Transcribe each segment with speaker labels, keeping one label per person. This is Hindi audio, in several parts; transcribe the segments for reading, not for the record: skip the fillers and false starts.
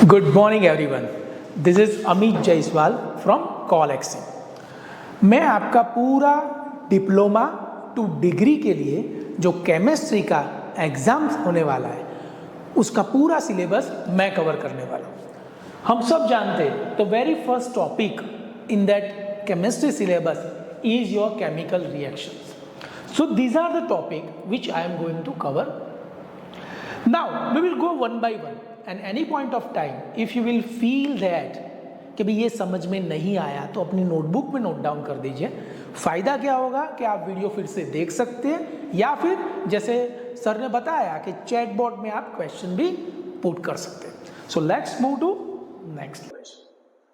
Speaker 1: Good morning everyone, this is Amit Jaiswal from Collex. मैं आपका पूरा डिप्लोमा टू डिग्री के लिए जो केमिस्ट्री का एग्ज़ाम्स होने वाला है उसका पूरा सिलेबस मैं कवर करने वाला हूँ। हम सब जानते हैं तो very first topic in that chemistry syllabus is your chemical reactions. So these are the topic which I am going to cover. Now we will go one by one and any point of time if you will feel that कि भाई ये समझ में नहीं आया तो अपनी नोटबुक में नोट डाउन कर दीजिए. फ़ायदा क्या होगा कि आप वीडियो फिर से देख सकते हैं या फिर जैसे सर ने बताया कि चैट बोर्ड में आप क्वेश्चन भी पुट कर सकते हैं. So let's move to next question.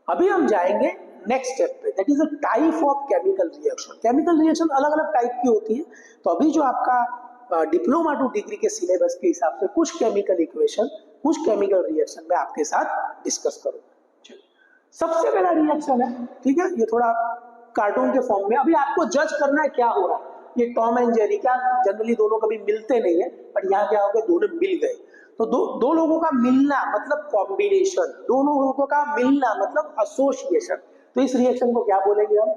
Speaker 1: अभी हम जाएंगे नेक्स्ट स्टेप पे, that is a type of chemical reaction. Chemical reaction अलग अलग टाइप की होती है. तो अभी जो आपका डिप्लोमा टू डिग्री के सिलेबस के हिसाब से कुछ केमिकल इक्वेशन, कुछ केमिकल रिएक्शन मैं आपके साथ डिस्कस करूंगा. सबसे पहला रिएक्शन है, ठीक है, ये थोड़ा कार्टून के फॉर्म में. अभी आपको जज करना है क्या हो रहा है. ये टॉम एंड जेरी, क्या जनरली दोनों कभी मिलते नहीं है, बट यहाँ क्या हो गया, दोनों मिल गए. तो दो लोगों का मिलना मतलब कॉम्बिनेशन, दोनों लोगों का मिलना मतलब एसोसिएशन. तो इस रिएक्शन को क्या बोलेंगे हम?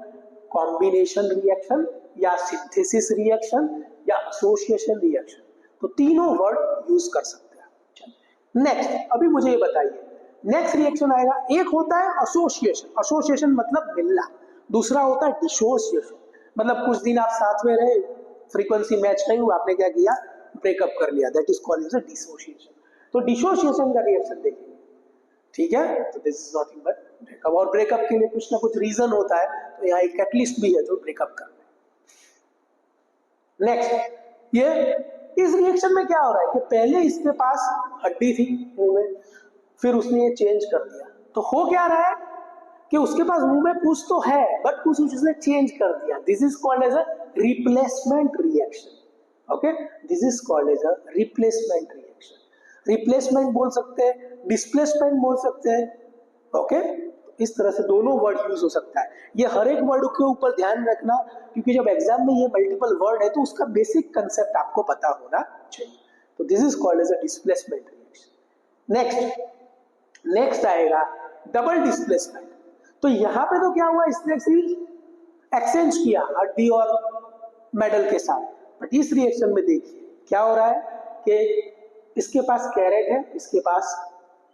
Speaker 1: कॉम्बिनेशन रिएक्शन या सिंथेसिस रिएक्शन या एसोसिएशन रिएक्शन. तो तीनों वर्ड यूज कर सकते हैं. नेक्स्ट, अभी मुझे ये बताइए, नेक्स्ट रिएक्शन आएगा. एक होता है एसोसिएशन, एसोसिएशन मतलब मिलना. दूसरा होता है डिसोसिएशन, मतलब कुछ दिन आप साथ में रहे, फ्रीक्वेंसी मैच नहीं हुआ, आपने क्या किया, ब्रेकअप कर लिया. That is called as a dissociation. तो डिसोसिएशन का रिएक्शन देखिए, ठीक है. तो this is nothing but breakup. और ब्रेकअप के लिए कुछ ना कुछ रीजन होता है, तो यहाँ एक कैटलिस्ट भी है जो ब्रेकअप कर रहा है. नेक्स्ट, ये इस रिएक्शन में क्या हो रहा है कि पहले इसके पास हड्डी थी मुंह में, फिर उसने ये चेंज कर दिया. तो हो क्या रहा है कि उसके पास मुंह में कुछ तो है बट कुछ उसने चेंज कर दिया. This is called as a replacement reaction. Okay, this is called as a replacement reaction. Replacement बोल सकते हैं, डिस्प्लेसमेंट बोल सकते हैं. ओके, इस तरह से दोनों वर्ड यूज हो सकता है. ये हर एक वर्ड के ऊपर ध्यान रखना, क्योंकि जब एग्जाम में ये मल्टीपल वर्ड है तो उसका बेसिक कंसेप्ट आपको पता होना चाहिए. तो this is called as a displacement reaction. Next आएगा डबल डिस्प्लेसमेंट. तो यहां पे तो क्या हुआ, इसने एक्सचेंज किया हड्डी और मेटल के साथ. बट इस रिएक्शन में देखिए क्या हो रहा है कि इसके पास कैरेट है, इसके पास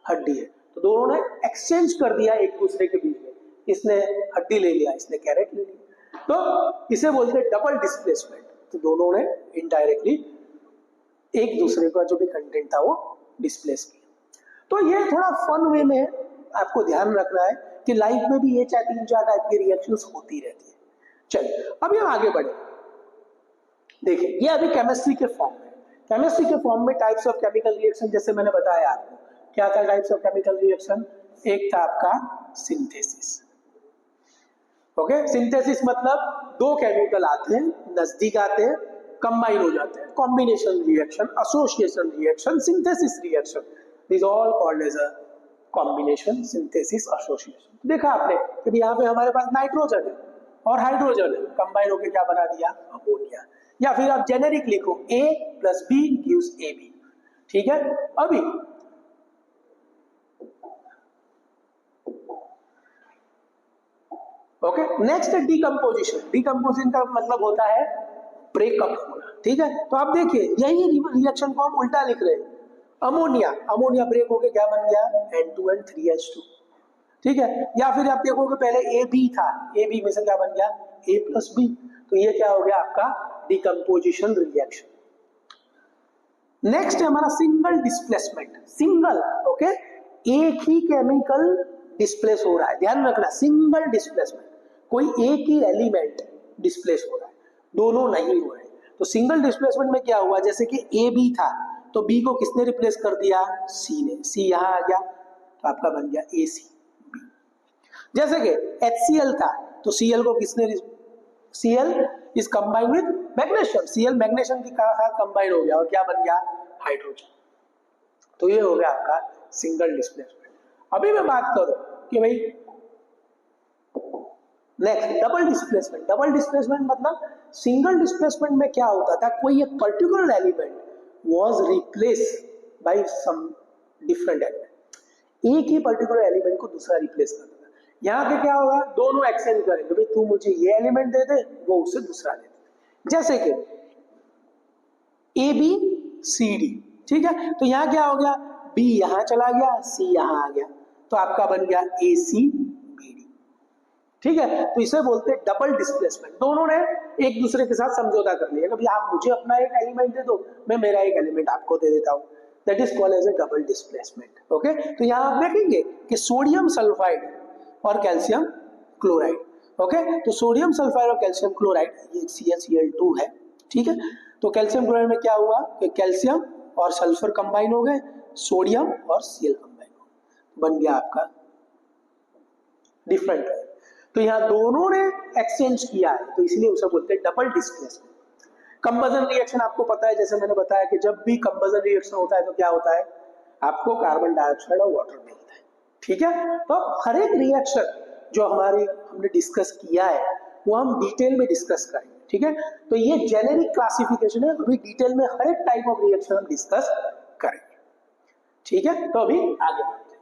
Speaker 1: हड्डी है. तो दोनों ने एक्सचेंज कर दिया एक दूसरे के बीच में. इसने हड्डी ले लिया, इसने कैरेट ले लिया. तो इसे बोलते हैं डबल डिस्प्लेसमेंट. तो दोनों ने इनडायरेक्टली एक दूसरे का जो भी कंटेंट था वो डिस्प्लेस किया. तो ये थोड़ा फन वे में आपको ध्यान रखना है कि लाइफ में भी ये तीन चार टाइप की रिएक्शंस होती रहती है. चलिए अभी हम आगे बढ़े. देखिए ये अभी केमिस्ट्री के फॉर्म में. केमिस्ट्री के फॉर्म में टाइप्स ऑफ केमिकल रिएक्शन जैसे मैंने बताया आपको. क्या था टाइप्स ऑफ केमिकल रिएक्शन? एक था आपका सिंथेसिस. ओके, सिंथेसिस मतलब दो केमिकल आते हैं, नजदीक आते हैं, कंबाइन हो जाते हैं. Combination reaction, association reaction, synthesis reaction, this all called as a combination, synthesis, association. देखा आपने कि यहाँ पे हमारे पास नाइट्रोजन है और हाइड्रोजन है, कंबाइन होकर क्या बना दिया, अमोनिया. या फिर आप जेनेरिक लिखो, A plus B gives AB. ठीक है. अभी ओके, नेक्स्ट है डीकंपोजिशन. डीकंपोजिशन का मतलब होता है ब्रेकअप होना. ठीक है. तो आप देखिए यही रिएक्शन को हम उल्टा लिख रहे हैं. अमोनिया, अमोनिया ब्रेक होके क्या बन गया, N2N3H2. ठीक है. या फिर आप देखोगे पहले AB था, AB में से क्या बन गया, A प्लस B. तो ये क्या हो गया आपका डिकम्पोजिशन रिएक्शन. नेक्स्ट है हमारा सिंगल डिस्प्लेसमेंट. सिंगल, ओके, एक ही केमिकल डिस्प्लेस हो रहा है. ध्यान रखना, सिंगल डिस्प्लेसमेंट, कोई एक ही एलिमेंट डिस्प्लेस हो रहा है, दोनों नहीं हो रहे. तो सिंगल डिस्प्लेसमेंट में क्या हुआ, जैसे कि AB था तो B को किसने रिप्लेस कर दिया, C ने. C यहां आ गया तो आपका बन गया ACB. जैसे कि HCl था तो Cl को किसने, Cl is combined with magnesium. Cl magnesium के साथ कंबाइंड हो गया और क्या बन गया, हाइड्रोजन. तो ये हो गया आपका सिंगल डिस्प्लेसमेंट. अभी मैं बात करूं कि भाई next double displacement. Double displacement मतलब सिंगल डिस्प्लेसमेंट में क्या होता था, कोई एक particular element was replaced by some different element. एक ही पर्टिकुलर एलिमेंट को दूसरा रिप्लेस कर देगा। यहाँ पे क्या होगा, दोनों एक्सचेंज करेंगे, भाई तू मुझे ये एलिमेंट दे दे, वो उसे दूसरा दे दे। जैसे कि ए बी सी डी, ठीक है, तो यहाँ क्या हो गया, बी यहाँ चला गया, सी यहाँ आ गया, तो आपका बन गया ए सी बी डी। ठीक है, तो इसे बोलते हैं डबल डिस्प्लेसमेंट। दोनों ने एक दूसरे के साथ समझौता कर लिया, कभी आप मुझे अपना एक एलिमेंट दे दो, मैं मेरा एक एलिमेंट आपको दे देता हूं, that is called as a double displacement. Okay, तो यहां आप देखेंगे कि सोडियम सल्फाइड और कैल्शियम क्लोराइड, ओके, तो सोडियम सल्फाइड और कैल्शियम क्लोराइड, ये CaCl2 है, ठीक है, तो कैल्शियम क्लोराइड में क्या हुआ कि कैल्शियम और सल्फर कंबाइन हो गए, सोडियम और Cl कंबाइन हो गए, बन गया आपका डिफरेंट। तो यहां दोनों ने एक्सचेंज किया है, तो इसलिए उसे बोलते हैं डबल डिस्प्लेसमेंट। कंबसन रिएक्शन आपको पता है, जैसे मैंने बताया कि जब भी कंबसन रिएक्शन होता है तो क्या होता है, आपको कार्बन डाइऑक्साइड और वाटर मिलता है, ठीक है। तो हर एक रिएक्शन जो हमने डिस्कस किया है वो हम डिटेल में डिस्कस करेंगे, ठीक है। तो ये जेनेरिक क्लासिफिकेशन है, अभी डिटेल में हर एक टाइप ऑफ रिएक्शन हम डिस्कस करेंगे, ठीक है। तो अभी आगे बढ़ते हैं।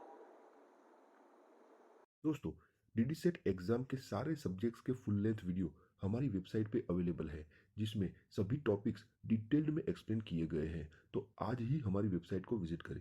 Speaker 2: दोस्तों, डीडीसेट एग्जाम के सारे सब्जेक्ट्स के फुल लेंथ वीडियो हमारी वेबसाइट पे अवेलेबल है, जिसमें सभी टॉपिक्स डिटेल्ड में एक्सप्लेन किए गए हैं। तो आज ही हमारी वेबसाइट को विजिट करें।